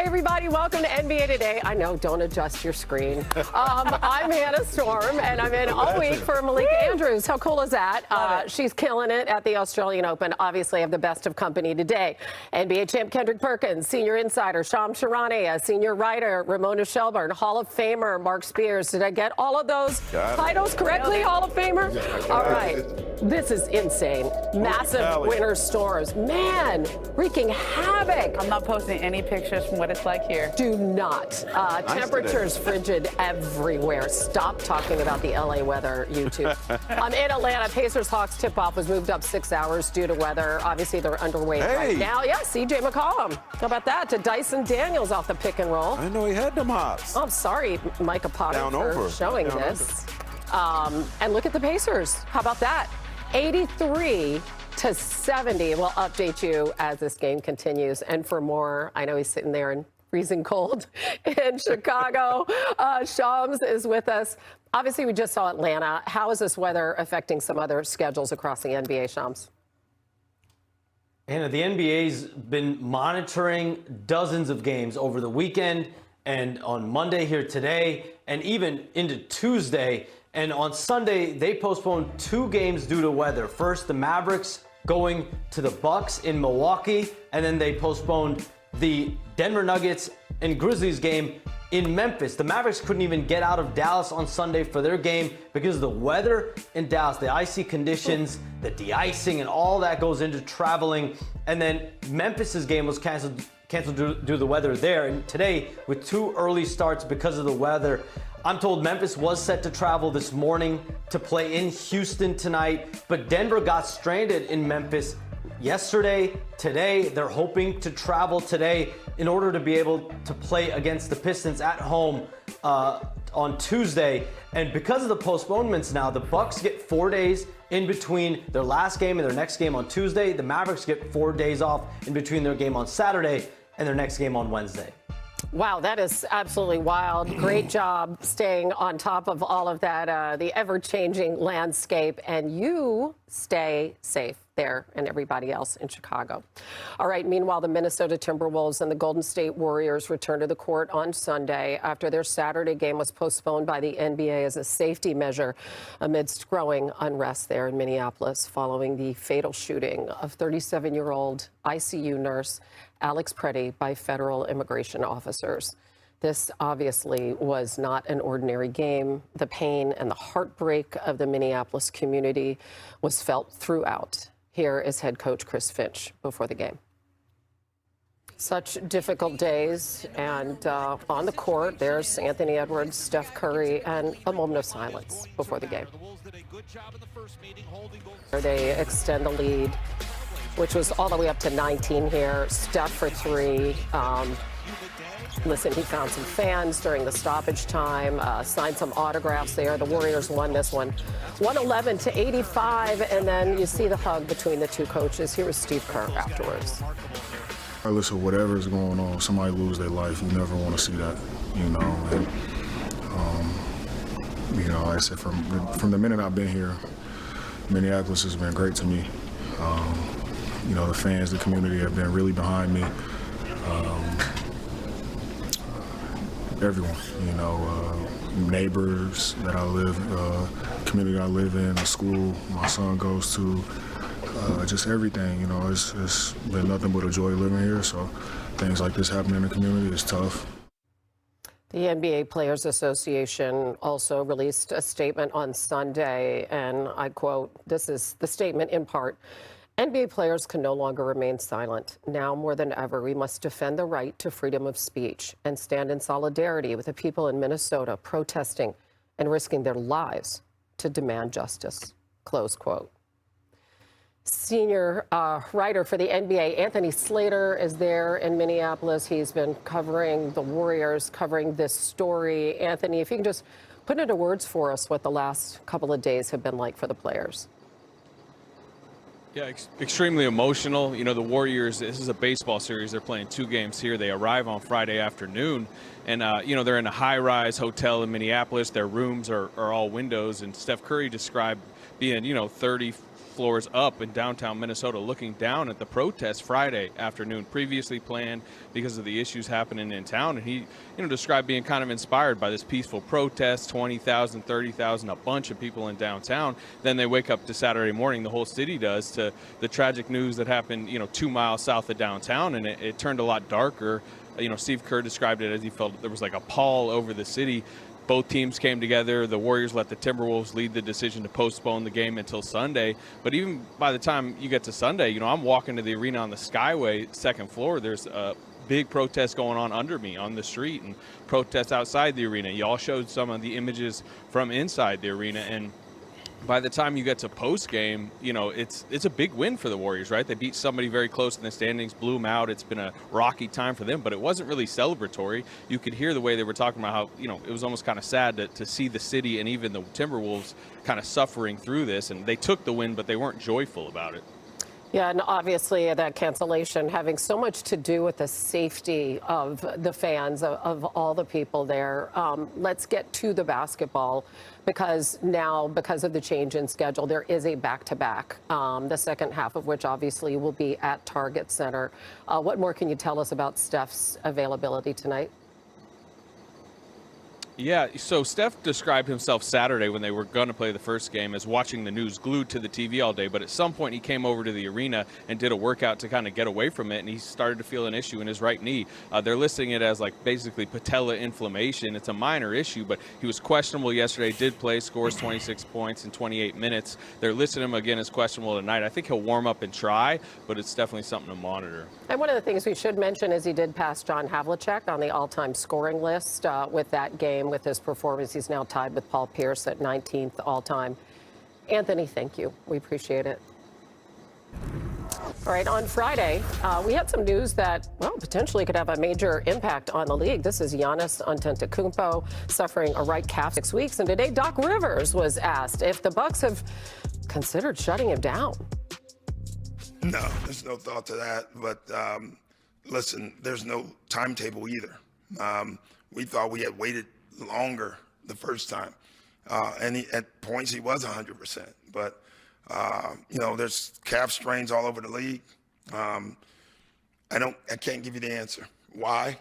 everybody, welcome to NBA Today. I know, don't adjust your screen. I'm Hannah Storm, and I'm in all week for Malika Andrews. How cool is that? She's killing it at the Australian Open. Obviously, I have the best of company today. NBA champ Kendrick Perkins, senior insider Shams Charania, senior writer Ramona Shelburne, Hall of Famer Mark Spears. Did I get all of those titles correctly, Hall of Famer? All right. This is insane. Massive winter storms. Man, wreaking havoc. I'm not posting any pictures from what it's like here. Do not. Temperatures frigid everywhere. Stop talking about the LA weather, YouTube. In Atlanta, Pacers-Hawks tip-off was moved up 6 hours due to weather. Obviously, they're underway right now. Yeah, CJ McCollum. How about that? To Dyson Daniels off the pick and roll. I didn't know he had them hops. Oh, I'm sorry, Micah Potter, for showing this. And look at the Pacers. How about that? 83-70. We'll update you as this game continues. And for more, I know he's sitting there in freezing cold in Chicago. Shams is with us. Obviously, we just saw Atlanta. How is this weather affecting some other schedules across the NBA, Shams? Hannah, the NBA's been monitoring dozens of games over the weekend and on Monday here today and even into Tuesday. And on Sunday, they postponed 2 games due to weather. First, the Mavericks going to the Bucks in Milwaukee, and then they postponed the Denver Nuggets and Grizzlies game in Memphis. The Mavericks couldn't even get out of Dallas on Sunday for their game because of the weather in Dallas, the icy conditions, the de-icing, and all that goes into traveling. And then Memphis's game was canceled due to the weather there. And today, with 2 early starts because of the weather, I'm told Memphis was set to travel this morning to play in Houston tonight, but Denver got stranded in Memphis yesterday. Today, they're hoping to travel today in order to be able to play against the Pistons at home on Tuesday. And because of the postponements now, the Bucks get 4 days in between their last game and their next game on Tuesday. The Mavericks get 4 days off in between their game on Saturday and their next game on Wednesday. Wow, that is absolutely wild. Great job staying on top of all of that, the ever-changing landscape, and you stay safe there and everybody else in Chicago. All right, meanwhile, the Minnesota Timberwolves and the Golden State Warriors return to the court on Sunday after their Saturday game was postponed by the NBA as a safety measure amidst growing unrest there in Minneapolis following the fatal shooting of 37-year-old ICU nurse Alex Preddy by federal immigration officers. This obviously was not an ordinary game. The pain and the heartbreak of the Minneapolis community was felt throughout. Here is head coach Chris Finch before the game. Such difficult days, and on the court, there's Anthony Edwards, Steph Curry, and a moment of silence before the game. They extend the lead, which was all the way up to 19 here. Steph for 3. Listen, he found some fans during the stoppage time, signed some autographs there. The Warriors won this one, 111-85, and then you see the hug between the two coaches. Here was Steve Kerr afterwards. Listen, whatever is going on, somebody lose their life, you never want to see that, you know. And, like I said, from the minute I've been here, Minneapolis has been great to me. The fans, the community have been really behind me. Everyone, neighbors that I live, community I live in, the school my son goes to, just everything, it's been nothing but a joy living here. So things like this happening in the community is tough. The NBA Players Association also released a statement on Sunday, and I quote, this is the statement in part: NBA players can no longer remain silent. Now more than ever, we must defend the right to freedom of speech and stand in solidarity with the people in Minnesota protesting and risking their lives to demand justice. Close quote. Senior writer for the NBA, Anthony Slater, is there in Minneapolis. He's been covering the Warriors, covering this story. Anthony, if you can just put into words for us what the last couple of days have been like for the players. Yeah, extremely emotional. The Warriors, this is a baseball series. They're playing 2 games here. They arrive on Friday afternoon, and, they're in a high-rise hotel in Minneapolis. Their rooms are all windows, and Steph Curry described being, 30 floors up in downtown Minnesota looking down at the protest Friday afternoon, previously planned because of the issues happening in town. And he, described being kind of inspired by this peaceful protest, 20,000, 30,000, a bunch of people in downtown. Then they wake up to Saturday morning, the whole city does, to the tragic news that happened, 2 miles south of downtown, and it turned a lot darker. Steve Kerr described it as he felt there was like a pall over the city. Both teams came together. The Warriors let the Timberwolves lead the decision to postpone the game until Sunday. But even by the time you get to Sunday, I'm walking to the arena on the Skyway, second floor. There's a big protest going on under me on the street and protests outside the arena. Y'all showed some of the images from inside the arena. And by the time you get to post game, it's a big win for the Warriors, right? They beat somebody very close in the standings, blew them out. It's been a rocky time for them, but it wasn't really celebratory. You could hear the way they were talking about how, it was almost kind of sad to see the city and even the Timberwolves kind of suffering through this. And they took the win, but they weren't joyful about it. Yeah, and obviously that cancellation having so much to do with the safety of the fans, of all the people there. Let's get to the basketball, because now, because of the change in schedule, there is a back-to-back, the second half of which obviously will be at Target Center. What more can you tell us about Steph's availability tonight? Yeah, so Steph described himself Saturday when they were going to play the first game as watching the news glued to the TV all day. But at some point he came over to the arena and did a workout to kind of get away from it, and he started to feel an issue in his right knee. They're listing it as like basically patella inflammation. It's a minor issue, but he was questionable yesterday, did play, scores 26 points in 28 minutes. They're listing him again as questionable tonight. I think he'll warm up and try, but it's definitely something to monitor. And one of the things we should mention is he did pass John Havlicek on the all-time scoring list with that game. With his performance, he's now tied with Paul Pierce at 19th all-time. Anthony, thank you. We appreciate it. All right, on Friday, we had some news that, well, potentially could have a major impact on the league. This is Giannis Antetokounmpo suffering a right calf 6 weeks, and today Doc Rivers was asked if the Bucks have considered shutting him down. No, there's no thought to that. But listen, there's no timetable either. We thought we had waited longer the first time, and at points he was 100%. But there's calf strains all over the league. I can't give you the answer. Why?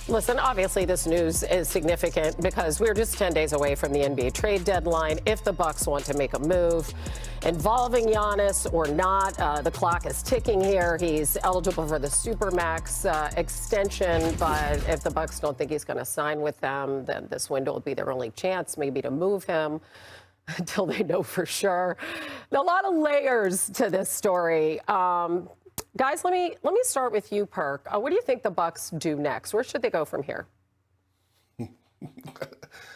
Listen, obviously this news is significant because we're just 10 days away from the NBA trade deadline. If the Bucks want to make a move involving Giannis or not, the clock is ticking here. He's eligible for the Supermax extension, but if the Bucks don't think he's going to sign with them, then this window will be their only chance maybe to move him until they know for sure. A lot of layers to this story. Guys, let me start with you, Perk. What do you think the Bucks do next? Where should they go from here?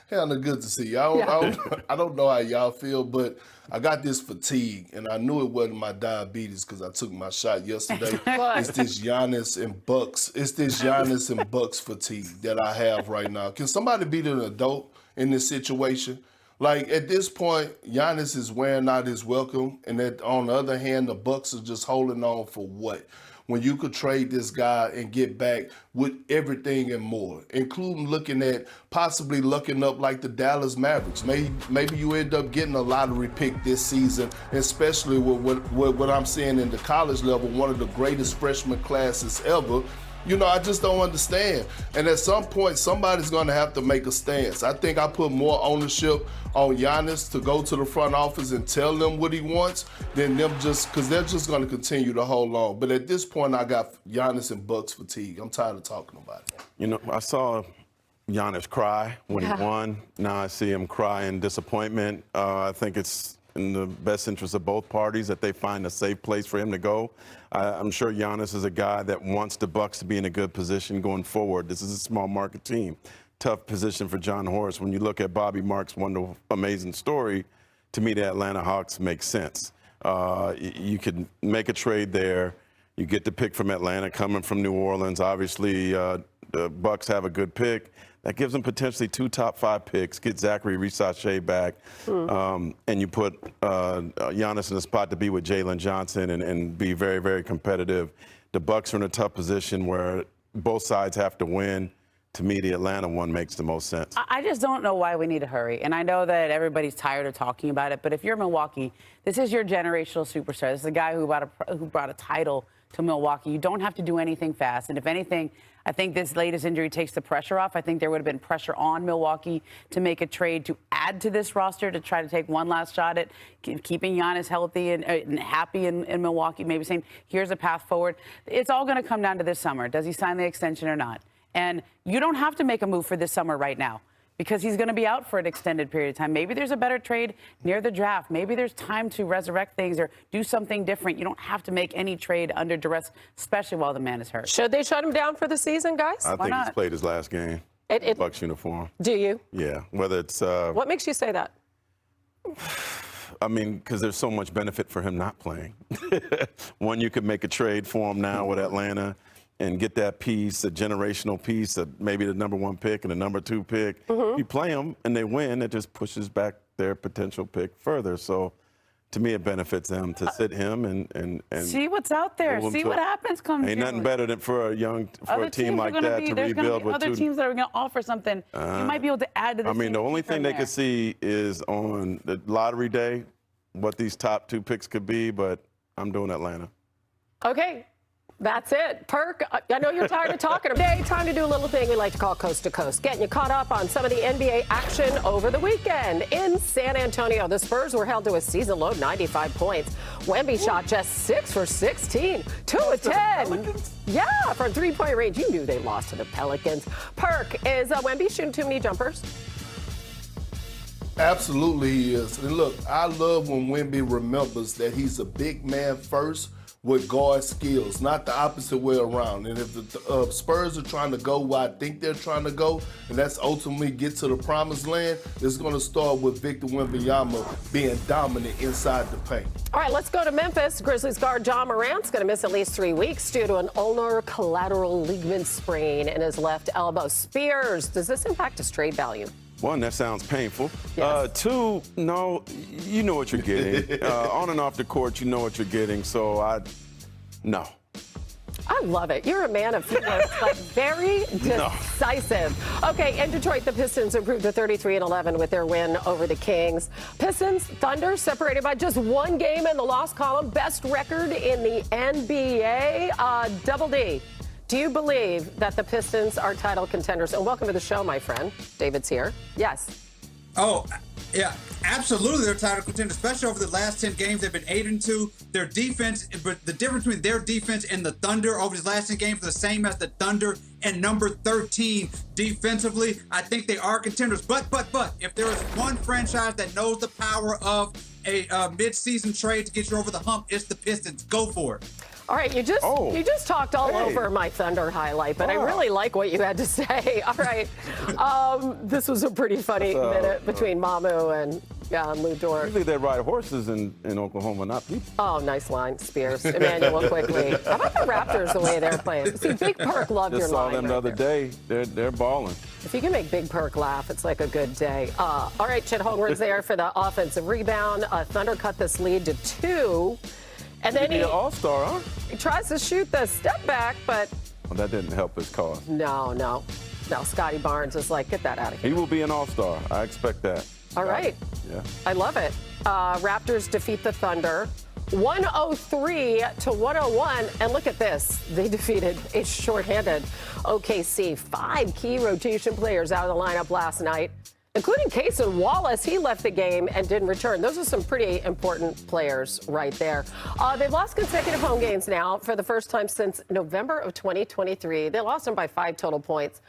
Hannah, good to see you. I don't know how y'all feel, but I got this fatigue, and I knew it wasn't my diabetes because I took my shot yesterday. It's this Giannis and Bucks. It's this Giannis and Bucks fatigue that I have right now. Can somebody be an adult in this situation? Like, at this point, Giannis is wearing out his welcome, and on the other hand, the Bucks are just holding on for what? When you could trade this guy and get back with everything and more, including looking at possibly looking up like the Dallas Mavericks. Maybe you end up getting a lottery pick this season, especially with what I'm seeing in the college level, one of the greatest freshman classes ever. I just don't understand. And at some point, somebody's going to have to make a stance. I think I put more ownership on Giannis to go to the front office and tell them what he wants than them because they're just going to continue to hold on. But at this point, I got Giannis and Bucks fatigue. I'm tired of talking about it. I saw Giannis cry when he won. Now I see him cry in disappointment. I think it's in the best interest of both parties that they find a safe place for him to go. I'm sure Giannis is a guy that wants the Bucks to be in a good position going forward. This is a small market team. Tough position for John Horst. When you look at Bobby Marks' wonderful, amazing story, to me the Atlanta Hawks make sense. You could make a trade there. You get the pick from Atlanta coming from New Orleans. Obviously, the Bucks have a good pick. That gives them potentially 2 top 5 picks, get Zachary Risachet back, and you put Giannis in a spot to be with Jalen Johnson and be very, very competitive. The Bucks are in a tough position where both sides have to win to me, the Atlanta one makes the most sense. I just don't know why we need to hurry. And I know that everybody's tired of talking about it, but if you're Milwaukee, this is your generational superstar. This is a guy who brought a title to Milwaukee. You don't have to do anything fast. And if anything, I think this latest injury takes the pressure off. I think there would have been pressure on Milwaukee to make a trade to add to this roster to try to take one last shot at keeping Giannis healthy and happy in Milwaukee, maybe saying, here's a path forward. It's all going to come down to this summer. Does he sign the extension or not? And you don't have to make a move for this summer right now because he's going to be out for an extended period of time. Maybe there's a better trade near the draft. Maybe there's time to resurrect things or do something different. You don't have to make any trade under duress, especially while the man is hurt. Should they shut him down for the season, guys? I think he's played his last game. Bucks uniform. Do you? Yeah. Whether it's. What makes you say that? I mean, because there's so much benefit for him not playing. One, you could make a trade for him now with Atlanta and get that piece, a generational piece, maybe the #1 pick and the #2 pick. You play them and they win, it just pushes back their potential pick further. So, to me, it benefits them to sit him and see what's out there. See what happens come June. Ain't nothing better than for a team like that to rebuild with other teams that are going to offer something. You might be able to add to the. I mean, the only thing they could see is on the lottery day what these top 2 picks could be, but I'm doing Atlanta. Okay. That's it. Perk, I know you're tired of talking today. Time to do a little thing we like to call Coast to Coast. Getting you caught up on some of the NBA action over the weekend. In San Antonio, the Spurs were held to a season-low 95 points. Wemby shot just 6 for 16, 2 of 10. Yeah, from three-point range. You knew they lost to the Pelicans. Perk, is Wemby shooting too many jumpers? Absolutely he is. And look, I love when Wemby remembers that he's a big man first with guard skills, not the opposite way around. And if the Spurs are trying to go where I think they're trying to go, and that's ultimately get to the promised land, it's going to start with Victor Wembanyama being dominant inside the paint. All right, let's go to Memphis. Grizzlies guard John Morant's going to miss at least 3 weeks due to an ulnar collateral ligament sprain in his left elbow. Spears, does this impact his trade value? 1, that sounds painful. Yes. 2, no, you know what you're getting. On and off the court, you know what you're getting. So, no. I love it. You're a man of few words, but very decisive. Okay, in Detroit, the Pistons improved to 33-11 with their win over the Kings. Pistons, Thunder, separated by just 1 game in the loss column. Best record in the NBA. Double D. Do you believe that the Pistons are title contenders? And welcome to the show, my friend. David's here. Yes. Oh, yeah, absolutely. They're title contenders, especially over the last 10 games. They've been 8-2. Their defense, but the difference between their defense and the Thunder over these last 10 games is the same as the Thunder and number 13 defensively. I think they are contenders. But if there is one franchise that knows the power of a mid-season trade to get you over the hump, it's the Pistons. Go for it. All right, you just talked all over my Thunder highlight, but I really like what you had to say. All right, this was a pretty funny minute between Mamu and Lou Dort. Usually they ride horses in Oklahoma, not people. Oh, nice line, Spears. Emmanuel quickly. How about the Raptors, the way they're playing? See, Big Perk loved your line. Just saw them the other day. They're balling. If you can make Big Perk laugh, it's like a good day. All right, Chet Holmgren's there for the offensive rebound. Thunder cut this lead to 2. And then he an all-star, huh? He tries to shoot the step back, but well, that didn't help his cause. No. Scotty Barnes is like, get that out of here. He will be an all-star. I expect that. All right. Yeah. I love it. Raptors defeat the Thunder 103-101. And look at this. They defeated a shorthanded OKC. 5 key rotation players out of the lineup last night, including Cason Wallace. He left the game and didn't return. Those are some pretty important players right there. They've lost consecutive home games now for the first time since November of 2023. They lost them by 5 total points.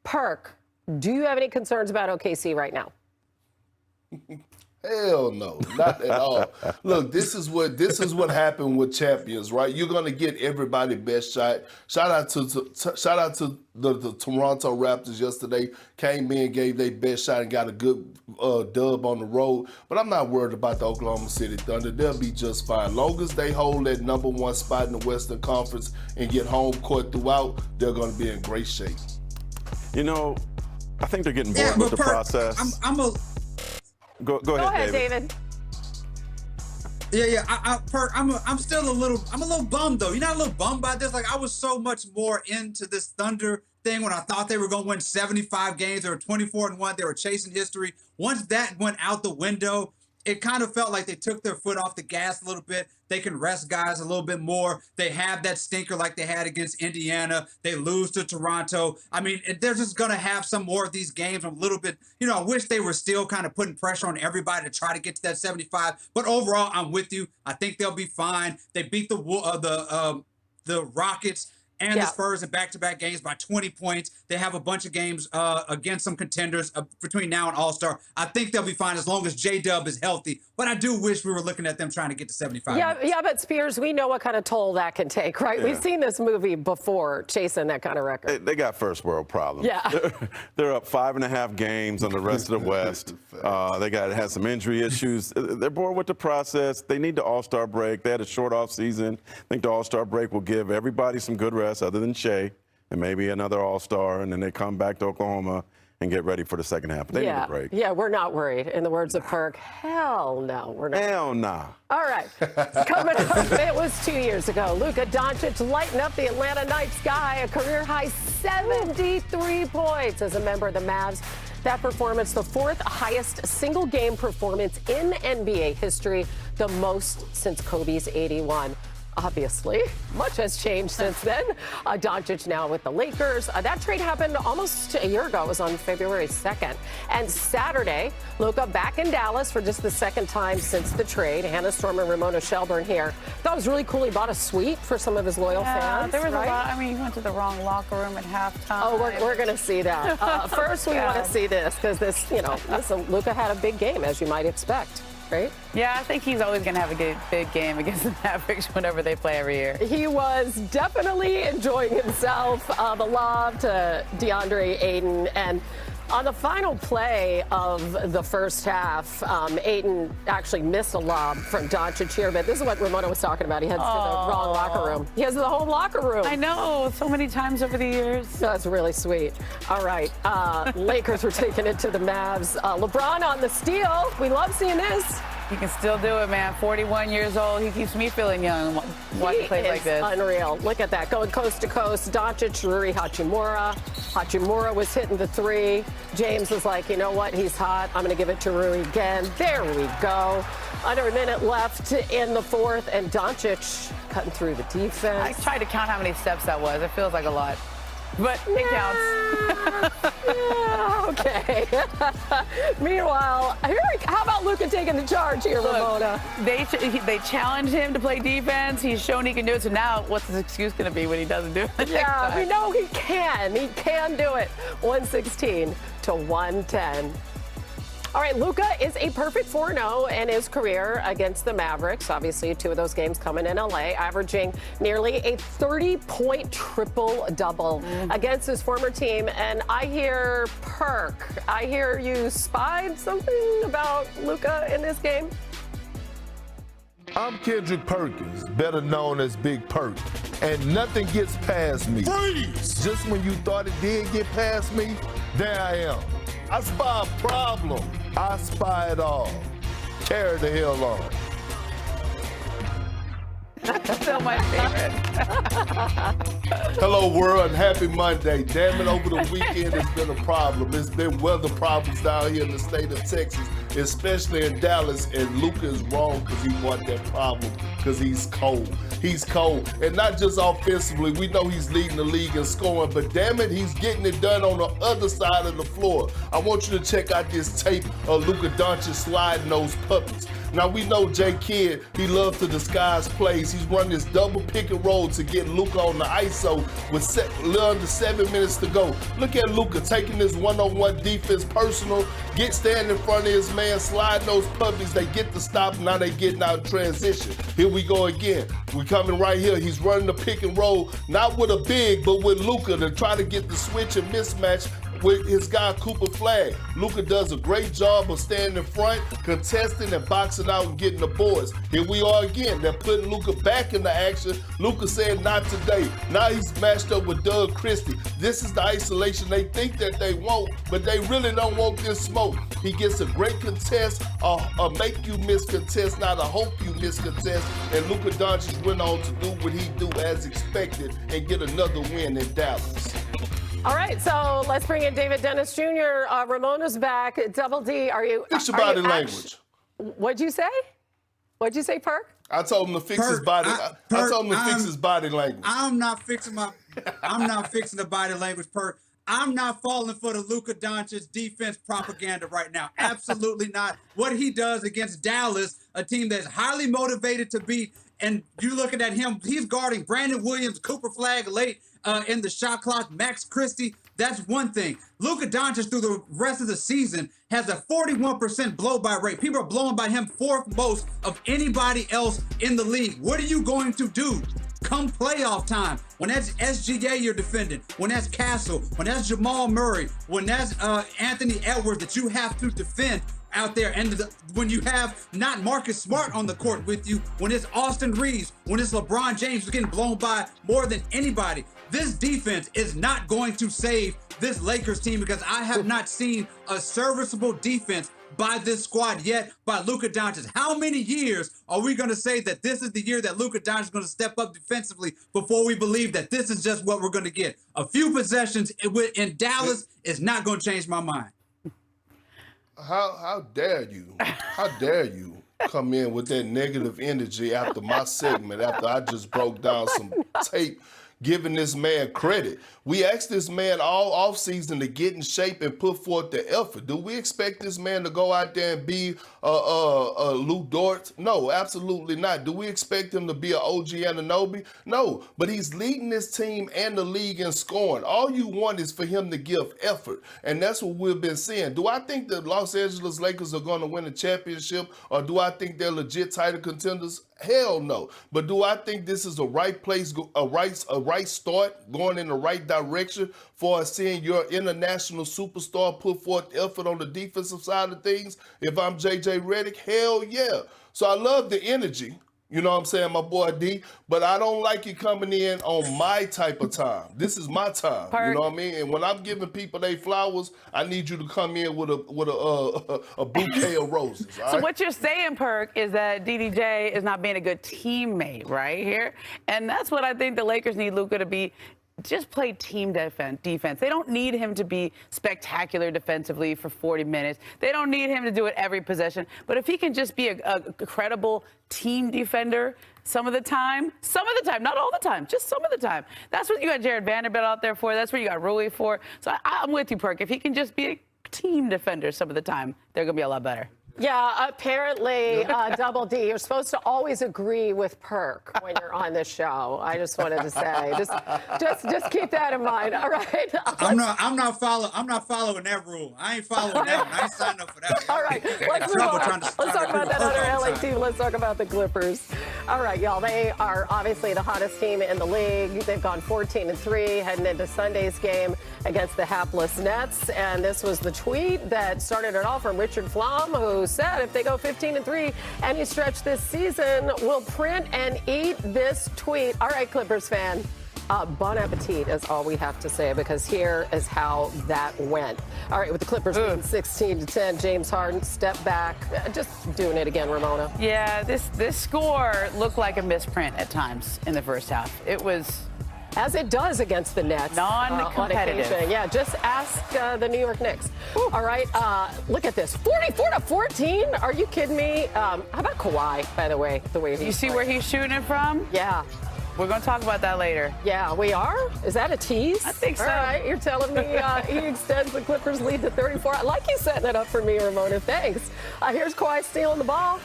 Perk, do you have any concerns about OKC right now? Hell no, not at all. Look, this is what happened with champions, right? You're gonna get everybody best shot. Shout out to the Toronto Raptors yesterday. Came in, gave their best shot, and got a good dub on the road. But I'm not worried about the Oklahoma City Thunder. They'll be just fine. Long as they hold that #1 spot in the Western Conference and get home court throughout, they're gonna be in great shape. You know, I think they're getting bored with the process. I'm a Go ahead, David. Yeah. I'm still a little bummed though. You're not a little bummed by this? Like I was so much more into this Thunder thing when I thought they were going to win 75 games. They were 24-1. They were chasing history. Once that went out the window, it kind of felt like they took their foot off the gas a little bit. They can rest guys a little bit more. They have that stinker like they had against Indiana. They lose to Toronto. I mean, they're just going to have some more of these games a little bit. I wish they were still kind of putting pressure on everybody to try to get to that 75. But overall, I'm with you. I think they'll be fine. They beat the Rockets and the Spurs in back-to-back games by 20 points. They have a bunch of games against some contenders between now and All-Star. I think they'll be fine as long as J-Dub is healthy. But I do wish we were looking at them trying to get to 75. Yeah, but Spears, we know what kind of toll that can take, right? Yeah. We've seen this movie before, chasing that kind of record. They got first world problems. Yeah. They're up 5.5 games on the rest of the West. They had some injury issues. They're bored with the process. They need the All-Star break. They had a short off season. I think the All-Star break will give everybody some good rest other than Shea and maybe another All-Star, and then they come back to Oklahoma and get ready for the second half. They need a break. Yeah, we're not worried. In the words of Perk, hell no, we're not. Hell nah. All right, coming up, it was 2 years ago. Luka Doncic lighting up the Atlanta night sky, a career-high 73 points as a member of the Mavs. That performance, the fourth highest single-game performance in NBA history, the most since Kobe's 81. Obviously, much has changed since then. Doncic now with the Lakers. That trade happened almost a year ago. It was on February 2nd. And Saturday, Luka back in Dallas for just the second time since the trade. Hannah Storm and Ramona Shelburne here. Thought it was really cool. He bought a suite for some of his loyal fans. There was right? a lot. I mean, he went to the wrong locker room at halftime. Oh, we're going to see that. First, we want to see this because this, listen, Luka had a big game, as you might expect. Right? Yeah, I think he's always going to have a big game against the Mavericks whenever they play every year. He was definitely enjoying himself. The lob to DeAndre Ayton. And on the final play of the first half, Ayton actually missed a lob from Doncic here. But this is what Ramona was talking about. He heads to the wrong locker room. He has the whole locker room. I know, so many times over the years. That's really sweet. All right, Lakers were taking it to the Mavs. LeBron on the steal. We love seeing this. He can still do it, man. 41 years old. He keeps me feeling young watching plays like this. Unreal. Look at that. Going coast to coast. Doncic, Rui Hachimura. Hachimura was hitting the three. James was like, you know what? He's hot. I'm going to give it to Rui again. There we go. Under a minute left in the fourth, and Doncic cutting through the defense. I tried to count how many steps that was. It feels like a lot. But it counts. Yeah, okay. Meanwhile, how about Luka taking the charge here, Ramona? They challenged him to play defense. He's shown he can do it. So now what's his excuse going to be when he doesn't do it? Yeah, we know he can. He can do it. 116 to 110. All right, Luka is a perfect 4-0 in his career against the Mavericks. Obviously, two of those games coming in L.A., averaging nearly a 30-point triple-double against his former team. And I hear I hear you spied something about Luka in this game. I'm Kendrick Perkins, better known as Big Perk, and nothing gets past me. Freeze! Just when you thought it did get past me, there I am. I spy a problem. I spy it all. Carry the hell on. That's still my favorite. Hello, world, and happy Monday. Damn it, over the weekend it's been a problem. It's been weather problems down here in the state of Texas, especially in Dallas, and Luka is wrong because he brought that problem because he's cold. He's cold, and not just offensively. We know he's leading the league in scoring, but damn it, he's getting it done on the other side of the floor. I want you to check out this tape of Luka Doncic sliding those puppies. Now, we know Jay Kidd, he loves to disguise plays. He's running this double pick and roll to get Luka on the ISO with a little under 7 minutes to go. Look at Luka taking this one-on-one defense personal, stand in front of his man, slide those puppies. They get the stop, now they getting out in transition. Here we go again. We coming right here. He's running the pick and roll, not with a big, but with Luka to try to get the switch and mismatch with his guy Cooper Flag. Luka does a great job of standing in front, contesting and boxing out and getting the boards. Here we are again. They're putting Luka back into action. Luka said not today. Now he's matched up with Doug Christie. This is the isolation they think that they want, but they really don't want this smoke. He gets a great contest, a make you miss contest, not a hope you miss contest. And Luka Doncic went on to do what he do as expected and get another win in Dallas. All right, so let's bring in David Dennis Jr. Ramona's back. Double D, are you? Fix your body language. What'd you say? What'd you say, Perk? I told him to fix his body. I told him to fix his body language. I'm not fixing the body language, Perk. I'm not falling for the Luka Doncic defense propaganda right now. Absolutely not. What he does against Dallas, a team that's highly motivated to beat, and you looking at him, he's guarding Brandon Williams, Cooper Flag late in the shot clock, Max Christie. That's one thing. Luka Doncic through the rest of the season has a 41% blow-by rate. People are blowing by him fourth most of anybody else in the league. What are you going to do come playoff time? When that's SGA you're defending, when that's Castle, when that's Jamal Murray, when that's Anthony Edwards that you have to defend out there, and when you have not Marcus Smart on the court with you, when it's Austin Reeves, when it's LeBron James who's getting blown by more than anybody, this defense is not going to save this Lakers team, because I have not seen a serviceable defense by this squad yet by Luka Doncic. How many years are we going to say that this is the year that Luka Doncic is going to step up defensively before we believe that this is just what we're going to get? A few possessions in Dallas is not going to change my mind. How dare you? How dare you come in with that negative energy after my segment, after I just broke down some tape giving this man credit? We asked this man all offseason to get in shape and put forth the effort. Do we expect this man to go out there and be Lou Dort? No, absolutely not. Do we expect him to be an OG Anunoby? No, but he's leading this team and the league in scoring. All you want is for him to give effort, and that's what we've been seeing. Do I think the Los Angeles Lakers are going to win a championship, or do I think they're legit title contenders? Hell no. But do I think this is a right place, a right start, going in the right direction for seeing your international superstar put forth effort on the defensive side of things? If I'm JJ Redick, hell yeah. So I love the energy. You know what I'm saying, my boy D? But I don't like you coming in on my type of time. This is my time. You know what I mean? And when I'm giving people their flowers, I need you to come in with a bouquet of roses. So right? What you're saying, Perk, is that DDJ is not being a good teammate right here. And that's what I think the Lakers need Luka to be. Just play team defense. They don't need him to be spectacular defensively for 40 minutes. They don't need him to do it every possession. But if he can just be a credible team defender some of the time, not all the time, just some of the time. That's what you got Jared Vanderbilt out there for. That's what you got Rui for. So I'm with you, Perk. If he can just be a team defender some of the time, they're going to be a lot better. Yeah, apparently, Double D, you're supposed to always agree with Perk when you're on this show. I just wanted to say, just keep that in mind. All right. I'm not following that rule. I ain't following that one. I ain't signed up for that one. All right, let's move on. Let's talk about that other LA team. Let's talk about the Clippers. All right, y'all. They are obviously the hottest team in the league. They've gone 14-3 heading into Sunday's game against the hapless Nets. And this was the tweet that started it all from Richard Flom, who said if they go 15-3 any stretch this season, we'll print and eat this tweet. All right, Clippers fan, bon appetit is all we have to say, because here is how that went. All right, with the Clippers winning 16-10, James Harden stepped back, just doing it again, Ramona. Yeah, this score looked like a misprint at times in the first half. It was, as it does against the Nets. Non-competitive. Yeah, just ask the New York Knicks. Ooh. All right, look at this. 44-14? Are you kidding me? How about Kawhi, by the way? You see where he's shooting it from? Yeah. We're going to talk about that later. Yeah, we are? Is that a tease? I think so. All right, you're telling me he extends the Clippers' lead to 34. I like you setting it up for me, Ramona. Thanks. Here's Kawhi stealing the ball.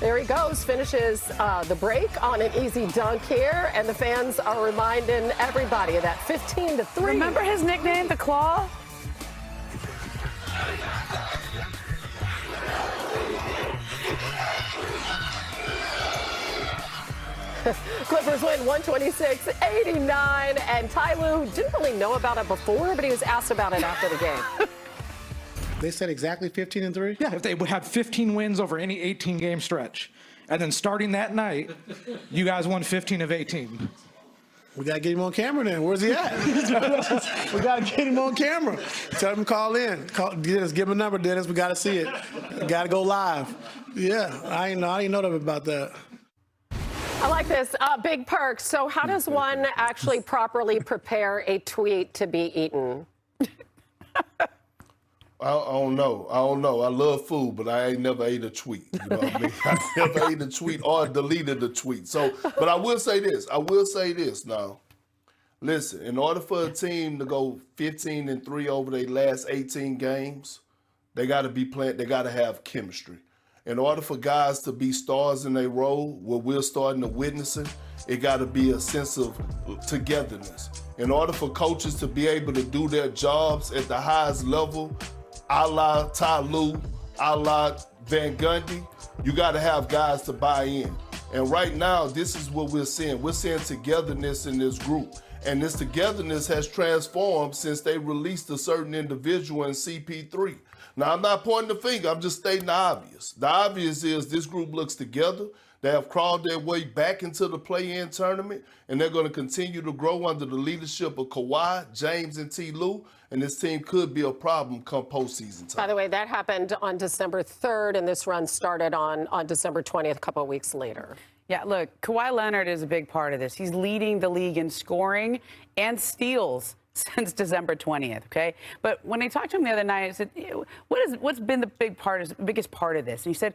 There he goes, finishes the break on an easy dunk here, and the fans are reminding everybody of that 15-3. Remember his nickname, the Claw? Clippers win 126-89, and Ty Lue didn't really know about it before, but he was asked about it after the game. They said exactly 15-3? Yeah, if they had 15 wins over any 18-game stretch, and then starting that night, you guys won 15 of 18. We got to get him on camera then. Where's he at? We got to get him on camera. Tell him to call in. Dennis, give him a number, Dennis. We got to see it. Got to go live. Yeah, I didn't know about that. I like this. Big perks. So how does one actually properly prepare a tweet to be eaten? I don't know. I love food, but I ain't never ate a tweet. You know what I mean? I never ate a tweet or deleted a tweet. So, but I will say this. Now. Listen, in order for a team to go 15-3 over their last 18 games, they got to be playing. They got to have chemistry. In order for guys to be stars in their role, what we're starting to witness it got to be a sense of togetherness. In order for coaches to be able to do their jobs at the highest level, a la Ty Lue, a la Van Gundy, you got to have guys to buy in. And right now, this is what we're seeing. We're seeing togetherness in this group. And this togetherness has transformed since they released a certain individual in CP3. Now, I'm not pointing the finger. I'm just stating the obvious. The obvious is this group looks together. They have crawled their way back into the play-in tournament, and they're going to continue to grow under the leadership of Kawhi, James, and T. Lue, and this team could be a problem come postseason time. By the way, that happened on December 3rd, and this run started on December 20th, a couple of weeks later. Yeah, look, Kawhi Leonard is a big part of this. He's leading the league in scoring and steals since December 20th, okay? But when I talked to him the other night, I said, what's been the biggest part of this? And he said,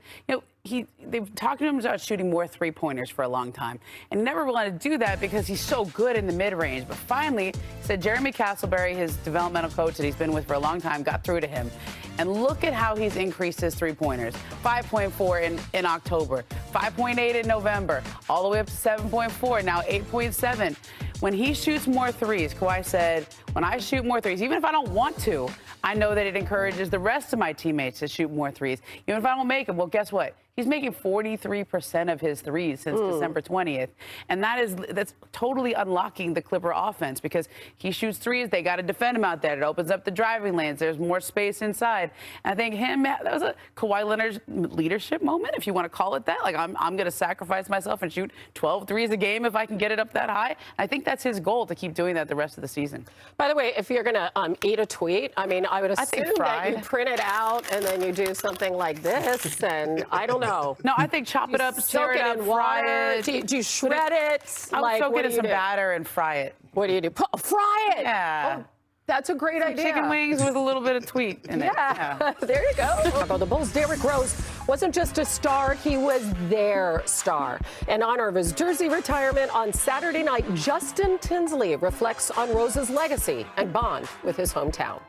they've talked to him about shooting more three-pointers for a long time. And he never wanted to do that because he's so good in the mid-range. But finally, he said Jeremy Castleberry, his developmental coach that he's been with for a long time, got through to him. And look at how he's increased his three-pointers. 5.4 in October, 5.8 in November, all the way up to 7.4, now 8.7. When he shoots more threes, Kawhi said, when I shoot more threes, even if I don't want to, I know that it encourages the rest of my teammates to shoot more threes. Even if I don't make them, well, guess what? He's making 43% of his threes since December 20th. And that's totally unlocking the Clipper offense because he shoots threes. They got to defend him out there. It opens up the driving lanes. There's more space inside. And I think that was a Kawhi Leonard's leadership moment, if you want to call it that. Like, I'm going to sacrifice myself and shoot 12 threes a game if I can get it up that high. I think that's his goal, to keep doing that the rest of the season. By the way, if you're going to eat a tweet, I mean, I would assume that you print it out and then you do something like this, and I don't know. No, I think chop it up, stir it up, fry it. Do you shred it? I would soak it in some batter and fry it. What do you do? Fry it! Yeah. Oh, that's a great idea. Chicken wings with a little bit of tweet in it. Yeah, there you go. The Bulls' Derrick Rose wasn't just a star, he was their star. In honor of his jersey retirement on Saturday night, Justin Tinsley reflects on Rose's legacy and bond with his hometown.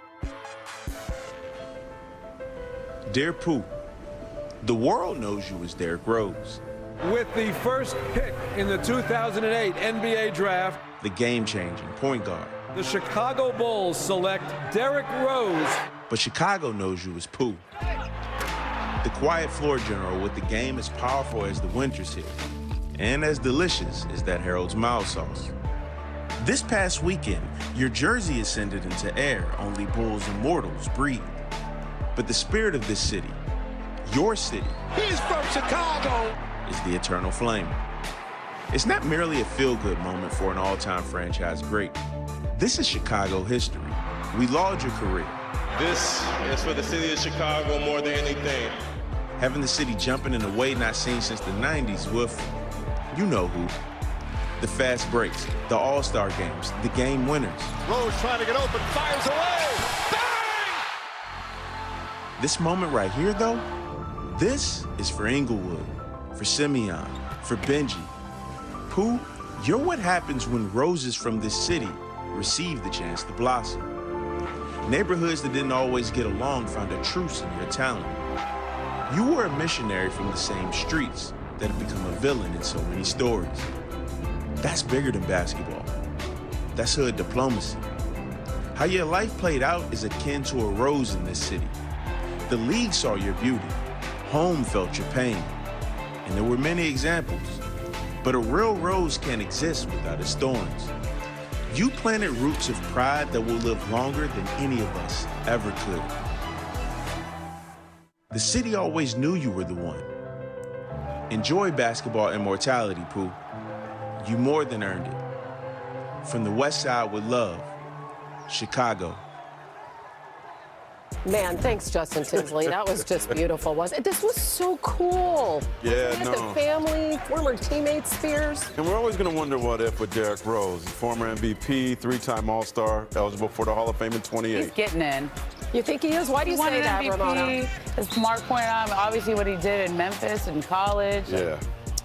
Dear Pooh, the world knows you as Derrick Rose. With the first pick in the 2008 NBA draft, the game-changing point guard. The Chicago Bulls select Derrick Rose. But Chicago knows you as Pooh. The quiet floor general with the game as powerful as the winters here, and as delicious as that Harold's mild sauce. This past weekend, your jersey ascended into air only Bulls immortals breathe. But the spirit of this city, your city, he's from Chicago, is the eternal flame. It's not merely a feel-good moment for an all-time franchise great. This is Chicago history. We laud your career. This is for the city of Chicago more than anything. Having the city jumping in a way not seen since the 90s with, you know who. The fast breaks, the all-star games, the game winners. Rose trying to get open, fires away, bang! This moment right here, though, this is for Inglewood, for Simeon, for Benji. Pooh, you're what happens when roses from this city receive the chance to blossom. Neighborhoods that didn't always get along found a truce in your talent. You were a missionary from the same streets that have become a villain in so many stories. That's bigger than basketball. That's hood diplomacy. How your life played out is akin to a rose in this city. The league saw your beauty. Home felt your pain. And there were many examples. But a real rose can't exist without its thorns. You planted roots of pride that will live longer than any of us ever could. The city always knew you were the one. Enjoy basketball immortality, Pooh. You more than earned it. From the West Side with love, Chicago. Man, thanks, Justin Tinsley. That was just beautiful, wasn't it? This was so cool. Yeah, The family, former teammates, Spears. And we're always going to wonder what if with Derrick Rose, former MVP, 3-time All-Star, eligible for the Hall of Fame in 28. He's getting in. You think he is? Why do you say that, Ramona? As Mark pointed out, obviously what he did in Memphis and college. Yeah.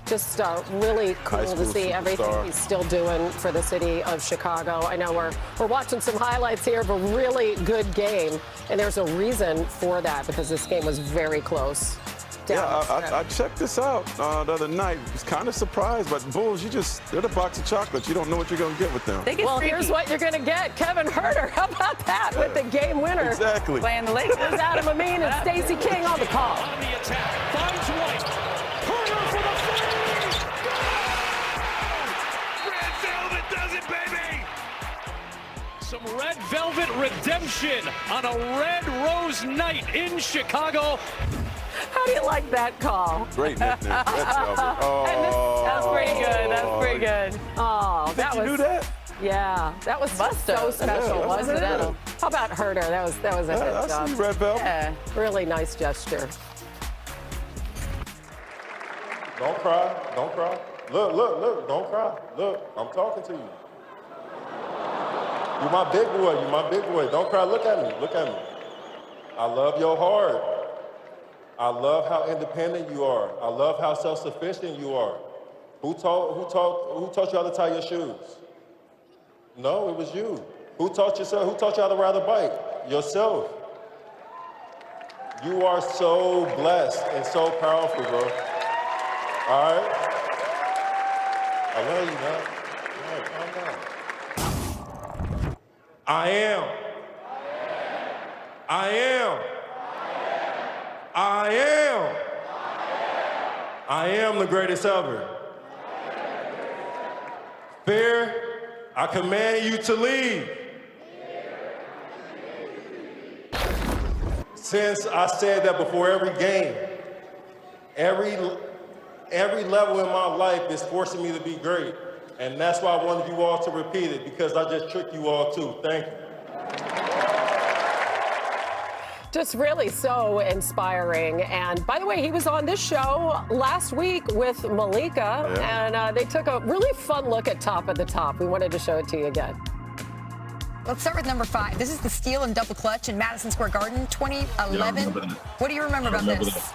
Just really cool to see everything he's still doing for the city of Chicago. I know we're watching some highlights here of a really good game, and there's a reason for that because this game was very close. I checked this out the other night. I was kind of surprised, but Bulls, they're the box of chocolates. You don't know what you're going to get with them. Well, here's what you're going to get. Kevin Huerter, how about that with the game winner? Exactly. Playing the Lakers. There's Adam Amin and Stacey King on the call. On the attack, finds White. Huerter for the three. Red Velvet does it, baby. Some Red Velvet redemption on a Red Rose night in Chicago. How do you like that call? Great nickname. Red Velvet. Oh. That's pretty good. That's pretty good. Oh, that was. You knew that? Yeah, that was so special, wasn't it? How about Huerter? That was a hit job. I see Red Velvet. Yeah, really nice gesture. Don't cry. Don't cry. Look. Don't cry. Look, I'm talking to you. You my big boy. You my big boy. Don't cry. Look at me. Look at me. I love your heart. I love how independent you are. I love how self-sufficient you are. Who taught you how to tie your shoes? No, it was you. Who taught you how to ride a bike? Yourself. You are so blessed and so powerful, bro. All right? I love you, man. All right, calm down. I am. I am the greatest ever. Fear, I command you to leave. Since I said that before every game, every level in my life is forcing me to be great. And that's why I wanted you all to repeat it, because I just tricked you all too. Thank you. Just really so inspiring. And by the way, he was on this show last week with Malika, and they took a really fun look at Top of the Top. We wanted to show it to you again. Let's start with number 5. This is the steal and double clutch in Madison Square Garden, 2011. What do you remember about this?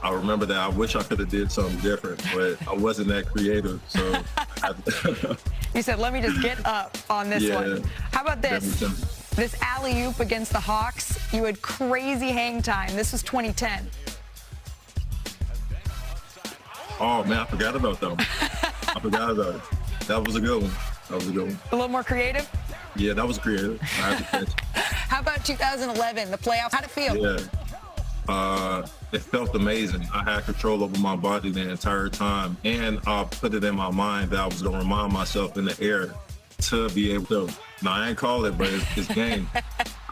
I remember that. I wish I could have did something different, but I wasn't that creative. So You said, let me just get up on this one. How about this? This alley-oop against the Hawks, you had crazy hang time. This was 2010. Oh, man, I forgot about that one. I forgot about it. That was a good one. A little more creative? Yeah, that was creative. I had to catch. How about 2011, the playoffs? How'd it feel? Yeah. It felt amazing. I had control over my body the entire time, and I put it in my mind that I was going to remind myself in the air to be able to. No, I ain't call it, but it's game.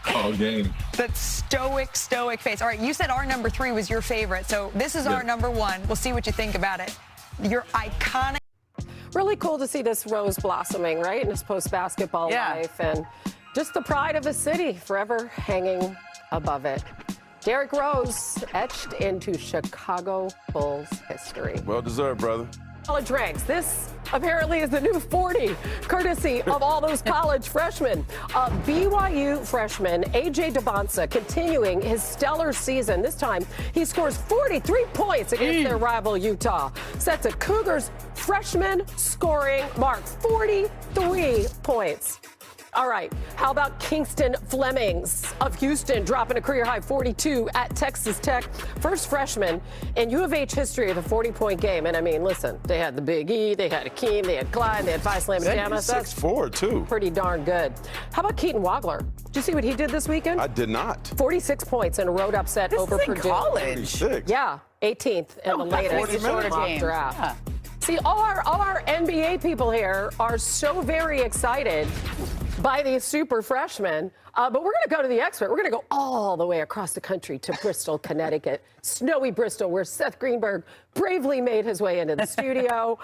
Call game. That stoic face. All right, you said our number 3 was your favorite, so this is our number 1. We'll see what you think about it. Your iconic. Really cool to see this rose blossoming, right, in his post-basketball life. And just the pride of the city forever hanging above it. Derrick Rose etched into Chicago Bulls history. Well deserved, brother. College ranks. This apparently is the new 40, courtesy of all those college freshmen. BYU freshman A.J. Debonsa continuing his stellar season. This time, he scores 43 points against their rival Utah. Sets a Cougars freshman scoring mark, 43 points. All right, how about Kingston Flemings of Houston dropping a career-high 42 at Texas Tech? First freshman in U of H history of a 40-point game. And, I mean, listen, they had the Big E, they had Akeem, they had Clyde, they had Phi Slam and Jamis. That's 6'4", too. Pretty darn good. How about Keaton Wagler? Did you see what he did this weekend? I did not. 46 points in a road upset over Purdue. College. 46. Yeah, 18th in the latest mock draft. See, all our NBA people here are so very excited by these super freshmen. But we're going to go to the expert. We're going to go all the way across the country to Bristol, Connecticut, snowy Bristol, where Seth Greenberg bravely made his way into the studio.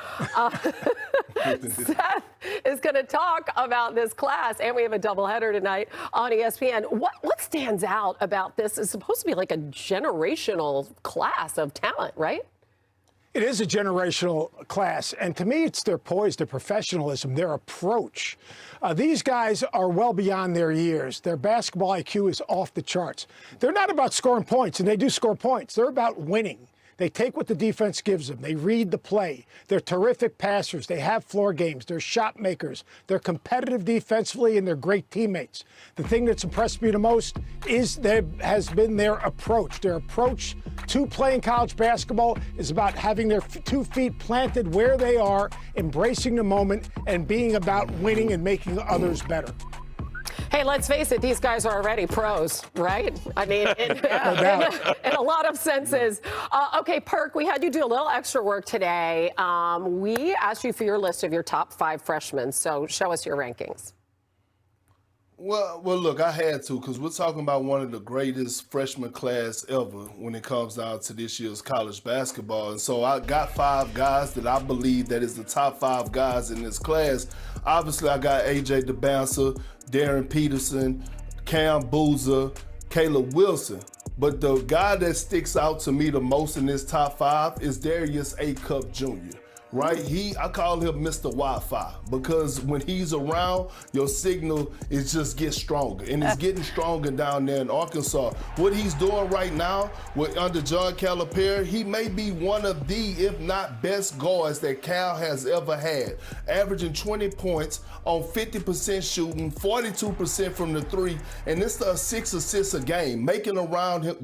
Seth is going to talk about this class, and we have a doubleheader tonight on ESPN. What stands out about this is supposed to be like a generational class of talent, right? It is a generational class, and to me, it's their poise, their professionalism, their approach. These guys are well beyond their years. Their basketball IQ is off the charts. They're not about scoring points, and they do score points. They're about winning. They take what the defense gives them. They read the play. They're terrific passers. They have floor games. They're shot makers. They're competitive defensively, and they're great teammates. The thing that's impressed me the most has been their approach. Their approach to playing college basketball is about having their 2 feet planted where they are, embracing the moment, and being about winning and making others better. Hey, let's face it, these guys are already pros, right? I mean, in a lot of senses. Okay, Perk, we had you do a little extra work today. We asked you for your list of your top 5 freshmen, so show us your rankings. Well, look, I had to, because we're talking about one of the greatest freshman class ever when it comes down to this year's college basketball. And so I got 5 guys that I believe that is the top 5 guys in this class. Obviously, I got A.J. DeBouncer, Darren Peterson, Cam Boozer, Caleb Wilson. But the guy that sticks out to me the most in this top 5 is Darius A. Cup Jr., right? I call him Mr. Wi-Fi, because when he's around, your signal is just gets stronger, and it's getting stronger down there in Arkansas. What he's doing right now under John Calipari, he may be one of the, if not best guards that Cal has ever had, averaging 20 points on 50% shooting, 42% from the 3, and this does 6 assists a game, making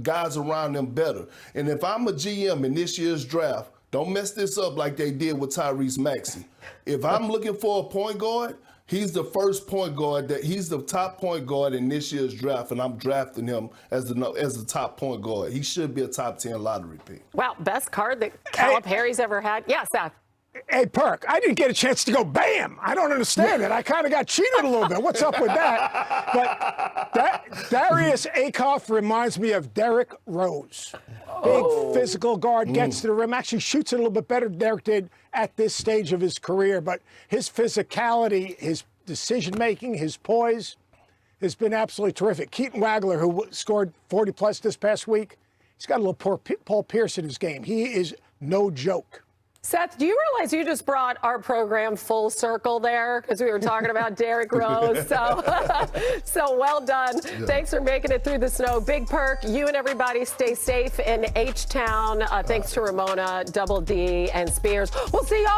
guys around him better. And if I'm a GM in this year's draft, don't mess this up like they did with Tyrese Maxey. If I'm looking for a point guard, he's the first point guard. He's the top point guard in this year's draft, and I'm drafting him as the top point guard. He should be a top 10 lottery pick. Wow, best card that Calipari's ever had. Yeah, Seth. Hey, Perk, I didn't get a chance to go bam. I don't understand it. I kind of got cheated a little bit. What's up with that? But Darius Akoff reminds me of Derrick Rose. Big physical guard, gets to the rim, actually shoots it a little bit better than Derrick did at this stage of his career. But his physicality, his decision-making, his poise has been absolutely terrific. Keaton Wagler, who scored 40-plus this past week, he's got a little Paul Pierce in his game. He is no joke. Seth, do you realize you just brought our program full circle there? Because we were talking about Derrick Rose. So well done. Yeah. Thanks for making it through the snow. Big Perk. You and everybody stay safe in H-Town. Thanks to Ramona, Double D, and Spears. We'll see y'all.